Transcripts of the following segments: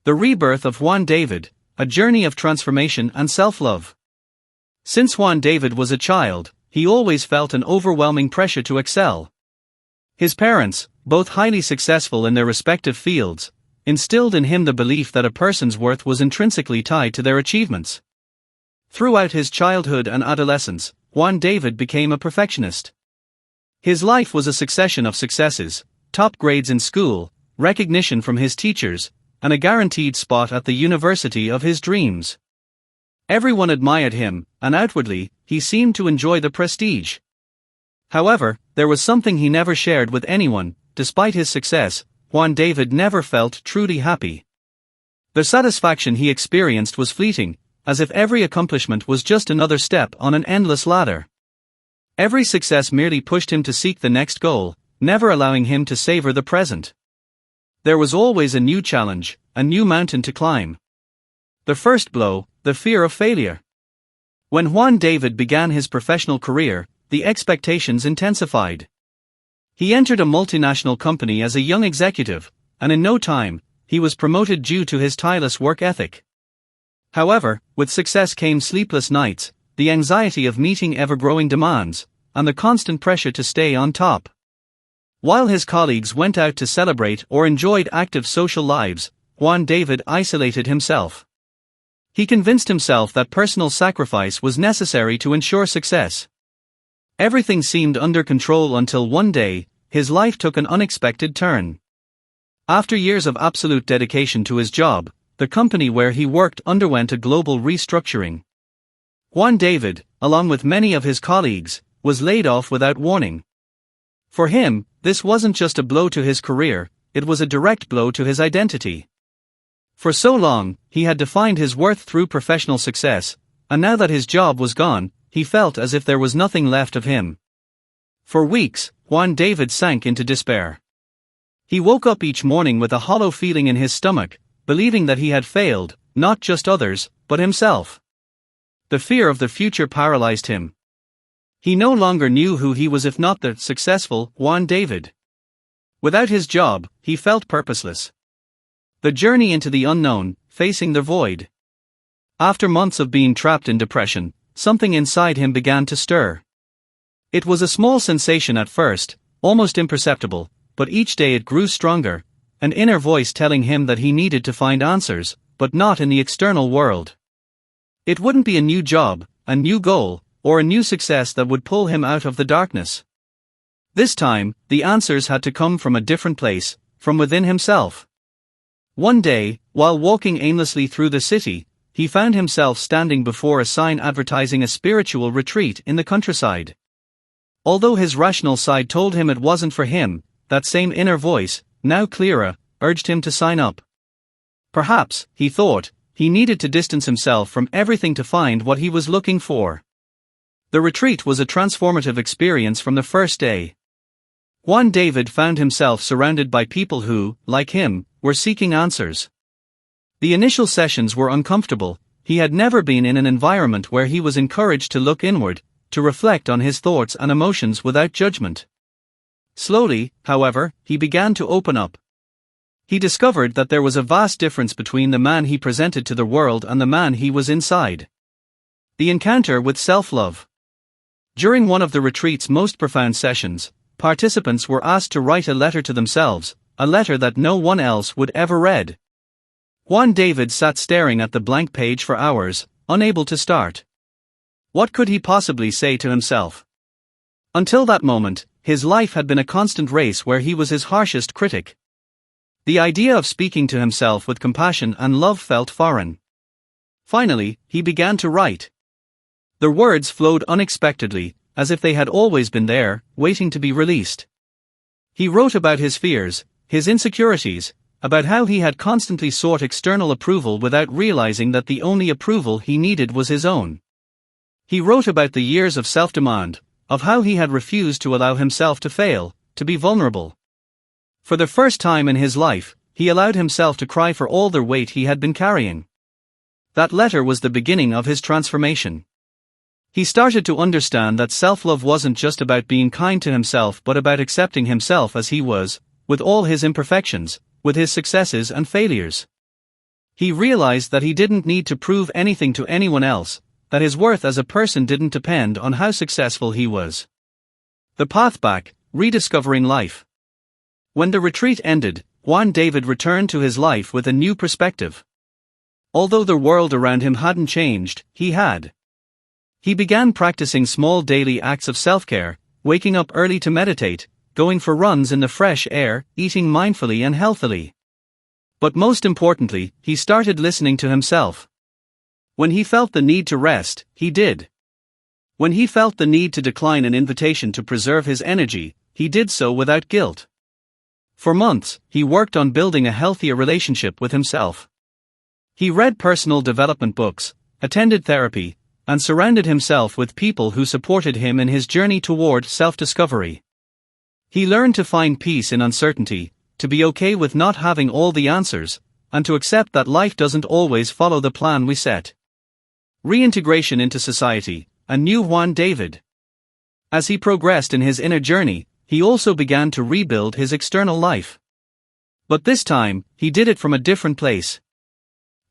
The Rebirth of Juan David, a journey of transformation and self-love. Since Juan David was a child, he always felt an overwhelming pressure to excel. His parents, both highly successful in their respective fields, instilled in him the belief that a person's worth was intrinsically tied to their achievements. Throughout his childhood and adolescence, Juan David became a perfectionist. His life was a succession of successes, top grades in school, recognition from his teachers, and a guaranteed spot at the university of his dreams. Everyone admired him, and outwardly, he seemed to enjoy the prestige. However, there was something he never shared with anyone. Despite his success, Juan David never felt truly happy. The satisfaction he experienced was fleeting, as if every accomplishment was just another step on an endless ladder. Every success merely pushed him to seek the next goal, never allowing him to savor the present. There was always a new challenge, a new mountain to climb. The first blow, the fear of failure. When Juan David began his professional career, the expectations intensified. He entered a multinational company as a young executive, and in no time, he was promoted due to his tireless work ethic. However, with success came sleepless nights, the anxiety of meeting ever-growing demands, and the constant pressure to stay on top. While his colleagues went out to celebrate or enjoyed active social lives, Juan David isolated himself. He convinced himself that personal sacrifice was necessary to ensure success. Everything seemed under control until one day, his life took an unexpected turn. After years of absolute dedication to his job, the company where he worked underwent a global restructuring. Juan David, along with many of his colleagues, was laid off without warning. For him, this wasn't just a blow to his career, it was a direct blow to his identity. For so long, he had defined his worth through professional success, and now that his job was gone, he felt as if there was nothing left of him. For weeks, Juan David sank into despair. He woke up each morning with a hollow feeling in his stomach, believing that he had failed, not just others, but himself. The fear of the future paralyzed him. He no longer knew who he was if not the successful Juan David. Without his job, he felt purposeless. The journey into the unknown, facing the void. After months of being trapped in depression, something inside him began to stir. It was a small sensation at first, almost imperceptible, but each day it grew stronger, an inner voice telling him that he needed to find answers, but not in the external world. It wouldn't be a new job, a new goal, or a new success that would pull him out of the darkness. This time, the answers had to come from a different place, from within himself. One day, while walking aimlessly through the city, he found himself standing before a sign advertising a spiritual retreat in the countryside. Although his rational side told him it wasn't for him, that same inner voice, now clearer, urged him to sign up. Perhaps, he thought, he needed to distance himself from everything to find what he was looking for. The retreat was a transformative experience from the first day. Juan David found himself surrounded by people who, like him, were seeking answers. The initial sessions were uncomfortable. He had never been in an environment where he was encouraged to look inward, to reflect on his thoughts and emotions without judgment. Slowly, however, he began to open up. He discovered that there was a vast difference between the man he presented to the world and the man he was inside. The encounter with self-love. During one of the retreat's most profound sessions, participants were asked to write a letter to themselves, a letter that no one else would ever read. Juan David sat staring at the blank page for hours, unable to start. What could he possibly say to himself? Until that moment, his life had been a constant race where he was his harshest critic. The idea of speaking to himself with compassion and love felt foreign. Finally, he began to write. The words flowed unexpectedly, as if they had always been there, waiting to be released. He wrote about his fears, his insecurities, about how he had constantly sought external approval without realizing that the only approval he needed was his own. He wrote about the years of self-demand, of how he had refused to allow himself to fail, to be vulnerable. For the first time in his life, he allowed himself to cry for all the weight he had been carrying. That letter was the beginning of his transformation. He started to understand that self-love wasn't just about being kind to himself but about accepting himself as he was, with all his imperfections, with his successes and failures. He realized that he didn't need to prove anything to anyone else, that his worth as a person didn't depend on how successful he was. The path back, rediscovering life. When the retreat ended, Juan David returned to his life with a new perspective. Although the world around him hadn't changed, he had. He began practicing small daily acts of self-care, waking up early to meditate, going for runs in the fresh air, eating mindfully and healthily. But most importantly, he started listening to himself. When he felt the need to rest, he did. When he felt the need to decline an invitation to preserve his energy, he did so without guilt. For months, he worked on building a healthier relationship with himself. He read personal development books, attended therapy, and surrounded himself with people who supported him in his journey toward self-discovery. He learned to find peace in uncertainty, to be okay with not having all the answers, and to accept that life doesn't always follow the plan we set. Reintegration into society, a new Juan David. As he progressed in his inner journey, he also began to rebuild his external life. But this time, he did it from a different place.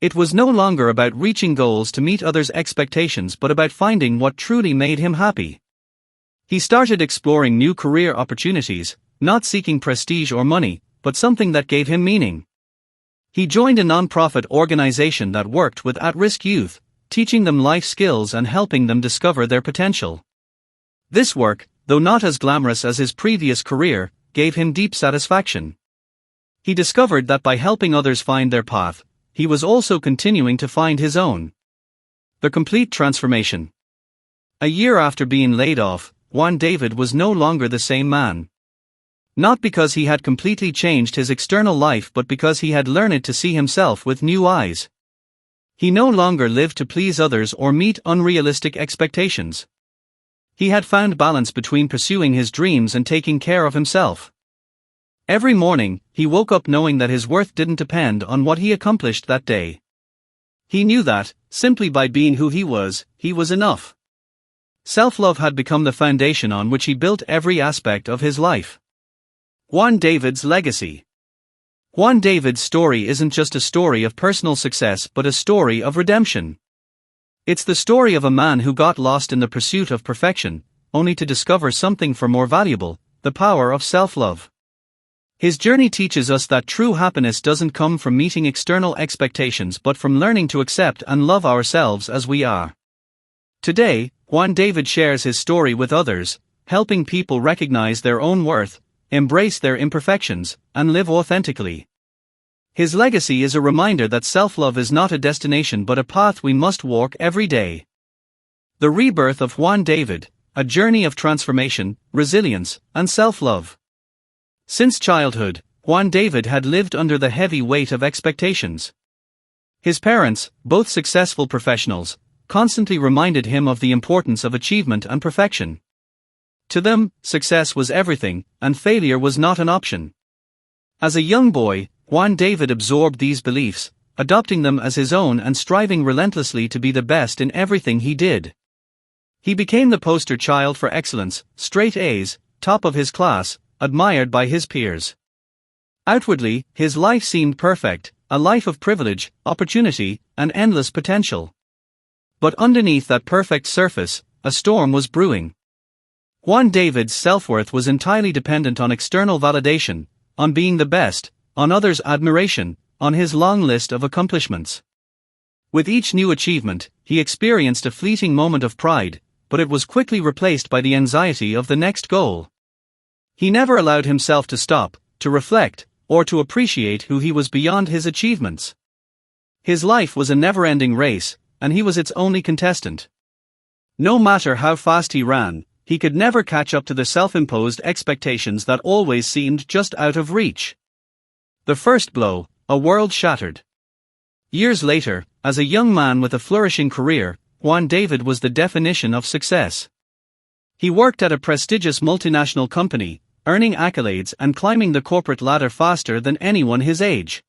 It was no longer about reaching goals to meet others' expectations but about finding what truly made him happy. He started exploring new career opportunities, not seeking prestige or money, but something that gave him meaning. He joined a non-profit organization that worked with at-risk youth, teaching them life skills and helping them discover their potential. This work, though not as glamorous as his previous career, gave him deep satisfaction. He discovered that by helping others find their path, he was also continuing to find his own. The complete transformation. A year after being laid off, Juan David was no longer the same man. Not because he had completely changed his external life but because he had learned to see himself with new eyes. He no longer lived to please others or meet unrealistic expectations. He had found balance between pursuing his dreams and taking care of himself. Every morning, he woke up knowing that his worth didn't depend on what he accomplished that day. He knew that, simply by being who he was enough. Self-love had become the foundation on which he built every aspect of his life. Juan David's legacy. Juan David's story isn't just a story of personal success but a story of redemption. It's the story of a man who got lost in the pursuit of perfection, only to discover something far more valuable, the power of self-love. His journey teaches us that true happiness doesn't come from meeting external expectations but from learning to accept and love ourselves as we are. Today, Juan David shares his story with others, helping people recognize their own worth, embrace their imperfections, and live authentically. His legacy is a reminder that self-love is not a destination but a path we must walk every day. The rebirth of Juan David, a journey of transformation, resilience, and self-love. Since childhood, Juan David had lived under the heavy weight of expectations. His parents, both successful professionals, constantly reminded him of the importance of achievement and perfection. To them, success was everything, and failure was not an option. As a young boy, Juan David absorbed these beliefs, adopting them as his own and striving relentlessly to be the best in everything he did. He became the poster child for excellence, straight A's, top of his class, admired by his peers. Outwardly, his life seemed perfect, a life of privilege, opportunity, and endless potential. But underneath that perfect surface, a storm was brewing. Juan David's self-worth was entirely dependent on external validation, on being the best, on others' admiration, on his long list of accomplishments. With each new achievement, he experienced a fleeting moment of pride, but it was quickly replaced by the anxiety of the next goal. He never allowed himself to stop, to reflect, or to appreciate who he was beyond his achievements. His life was a never-ending race, and he was its only contestant. No matter how fast he ran, he could never catch up to the self-imposed expectations that always seemed just out of reach. The first blow, a world shattered. Years later, as a young man with a flourishing career, Juan David was the definition of success. He worked at a prestigious multinational company, earning accolades and climbing the corporate ladder faster than anyone his age.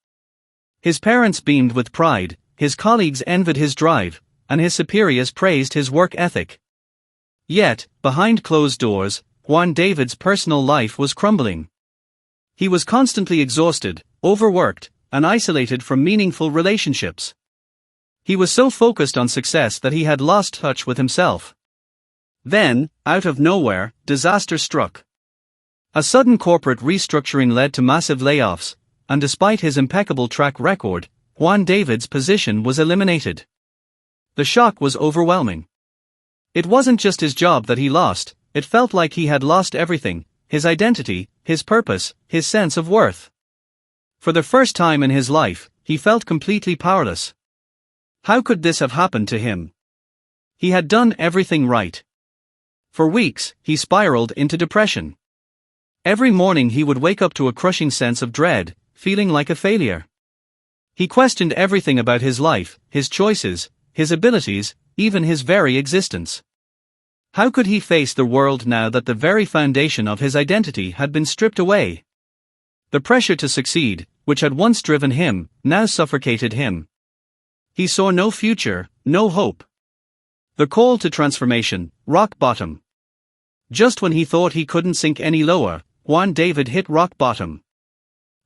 His parents beamed with pride, his colleagues envied his drive, and his superiors praised his work ethic. Yet, behind closed doors, Juan David's personal life was crumbling. He was constantly exhausted, overworked, and isolated from meaningful relationships. He was so focused on success that he had lost touch with himself. Then, out of nowhere, disaster struck. A sudden corporate restructuring led to massive layoffs, and despite his impeccable track record, Juan David's position was eliminated. The shock was overwhelming. It wasn't just his job that he lost, it felt like he had lost everything: his identity, his purpose, his sense of worth. For the first time in his life, he felt completely powerless. How could this have happened to him? He had done everything right. For weeks, he spiraled into depression. Every morning he would wake up to a crushing sense of dread, feeling like a failure. He questioned everything about his life, his choices, his abilities, even his very existence. How could he face the world now that the very foundation of his identity had been stripped away? The pressure to succeed, which had once driven him, now suffocated him. He saw no future, no hope. The call to transformation, rock bottom. Just when he thought he couldn't sink any lower, Juan David hit rock bottom.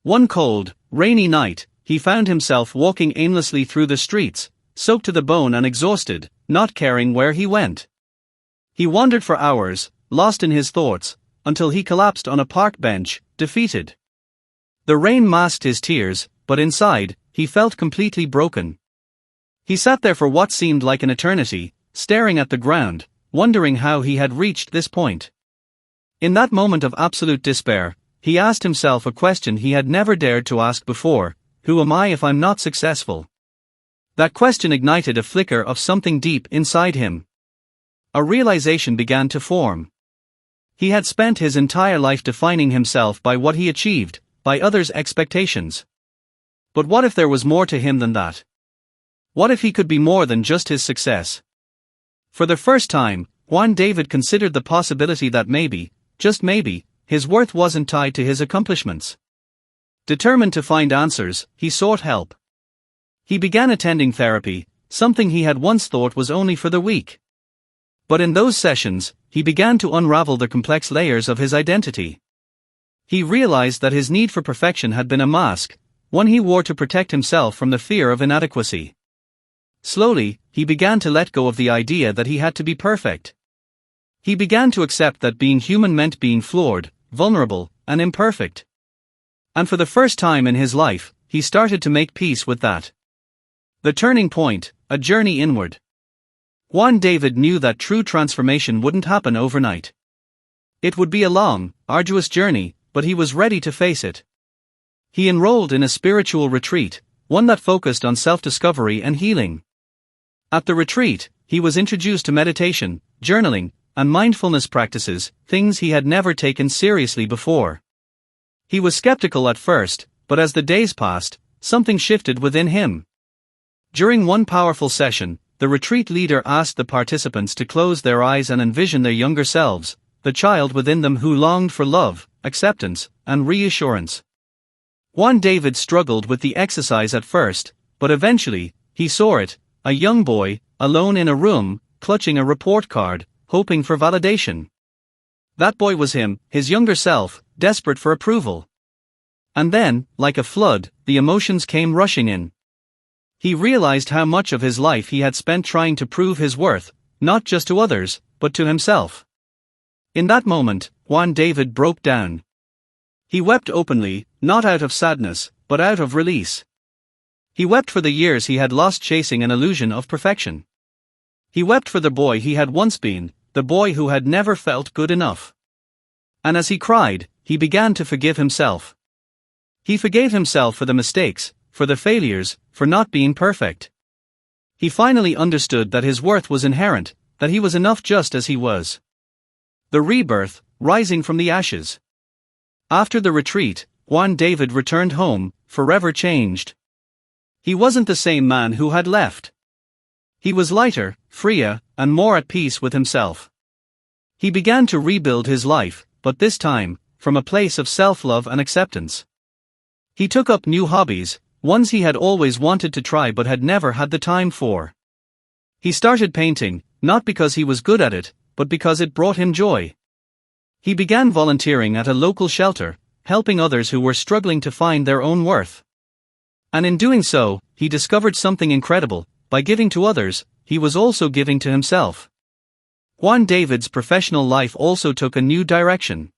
One cold, rainy night, he found himself walking aimlessly through the streets, soaked to the bone and exhausted, not caring where he went. He wandered for hours, lost in his thoughts, until he collapsed on a park bench, defeated. The rain masked his tears, but inside, he felt completely broken. He sat there for what seemed like an eternity, staring at the ground, wondering how he had reached this point. In that moment of absolute despair, he asked himself a question he had never dared to ask before: who am I if I'm not successful? That question ignited a flicker of something deep inside him. A realization began to form. He had spent his entire life defining himself by what he achieved, by others' expectations. But what if there was more to him than that? What if he could be more than just his success? For the first time, Juan David considered the possibility that maybe, just maybe, his worth wasn't tied to his accomplishments. Determined to find answers, he sought help. He began attending therapy, something he had once thought was only for the weak. But in those sessions, he began to unravel the complex layers of his identity. He realized that his need for perfection had been a mask, one he wore to protect himself from the fear of inadequacy. Slowly, he began to let go of the idea that he had to be perfect. He began to accept that being human meant being flawed, vulnerable, and imperfect. And for the first time in his life, he started to make peace with that. The turning point, a journey inward. Juan David knew that true transformation wouldn't happen overnight. It would be a long, arduous journey, but he was ready to face it. He enrolled in a spiritual retreat, one that focused on self-discovery and healing. At the retreat, he was introduced to meditation, journaling, and mindfulness practices, things he had never taken seriously before. He was skeptical at first, but as the days passed, something shifted within him. During one powerful session, the retreat leader asked the participants to close their eyes and envision their younger selves, the child within them who longed for love, acceptance, and reassurance. Juan David struggled with the exercise at first, but eventually, he saw it: a young boy, alone in a room, clutching a report card, hoping for validation. That boy was him, his younger self, desperate for approval. And then, like a flood, the emotions came rushing in. He realized how much of his life he had spent trying to prove his worth, not just to others, but to himself. In that moment, Juan David broke down. He wept openly, not out of sadness, but out of release. He wept for the years he had lost chasing an illusion of perfection. He wept for the boy he had once been, the boy who had never felt good enough. And as he cried, he began to forgive himself. He forgave himself for the mistakes, for the failures, for not being perfect. He finally understood that his worth was inherent, that he was enough just as he was. The rebirth, rising from the ashes. After the retreat, Juan David returned home, forever changed. He wasn't the same man who had left. He was lighter, freer, and more at peace with himself. He began to rebuild his life, but this time, from a place of self-love and acceptance. He took up new hobbies, ones he had always wanted to try but had never had the time for. He started painting, not because he was good at it, but because it brought him joy. He began volunteering at a local shelter, helping others who were struggling to find their own worth. And in doing so, he discovered something incredible: by giving to others, he was also giving to himself. Juan David's professional life also took a new direction.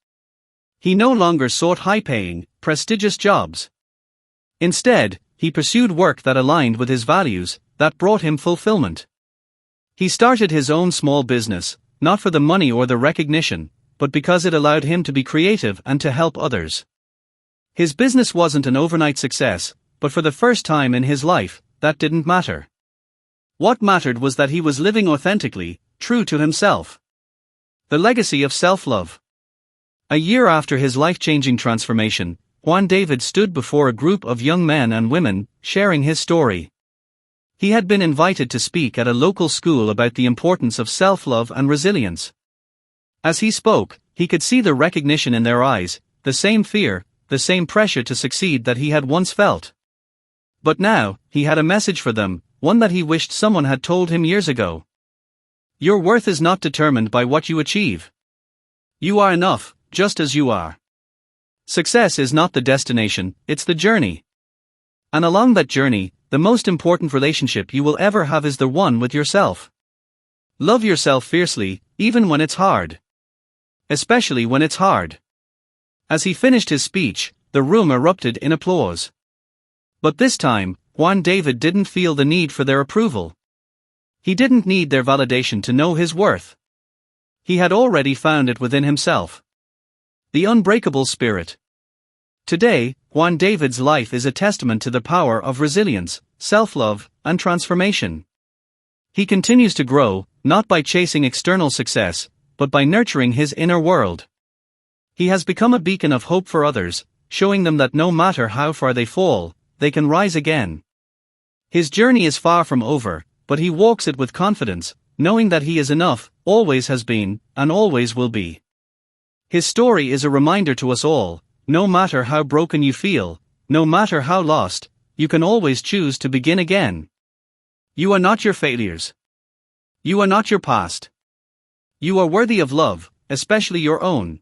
He no longer sought high-paying, prestigious jobs. Instead, he pursued work that aligned with his values, that brought him fulfillment. He started his own small business, not for the money or the recognition, but because it allowed him to be creative and to help others. His business wasn't an overnight success, but for the first time in his life, that didn't matter. What mattered was that he was living authentically, true to himself. The legacy of self-love. A year after his life-changing transformation, Juan David stood before a group of young men and women, sharing his story. He had been invited to speak at a local school about the importance of self-love and resilience. As he spoke, he could see the recognition in their eyes, the same fear, the same pressure to succeed that he had once felt. But now, he had a message for them, one that he wished someone had told him years ago. Your worth is not determined by what you achieve. You are enough, just as you are. Success is not the destination, it's the journey. And along that journey, the most important relationship you will ever have is the one with yourself. Love yourself fiercely, even when it's hard. Especially when it's hard. As he finished his speech, the room erupted in applause. But this time, Juan David didn't feel the need for their approval. He didn't need their validation to know his worth. He had already found it within himself. The unbreakable spirit. Today, Juan David's life is a testament to the power of resilience, self-love, and transformation. He continues to grow, not by chasing external success, but by nurturing his inner world. He has become a beacon of hope for others, showing them that no matter how far they fall, they can rise again. His journey is far from over, but he walks it with confidence, knowing that he is enough, always has been, and always will be. His story is a reminder to us all: no matter how broken you feel, no matter how lost, you can always choose to begin again. You are not your failures. You are not your past. You are worthy of love, especially your own.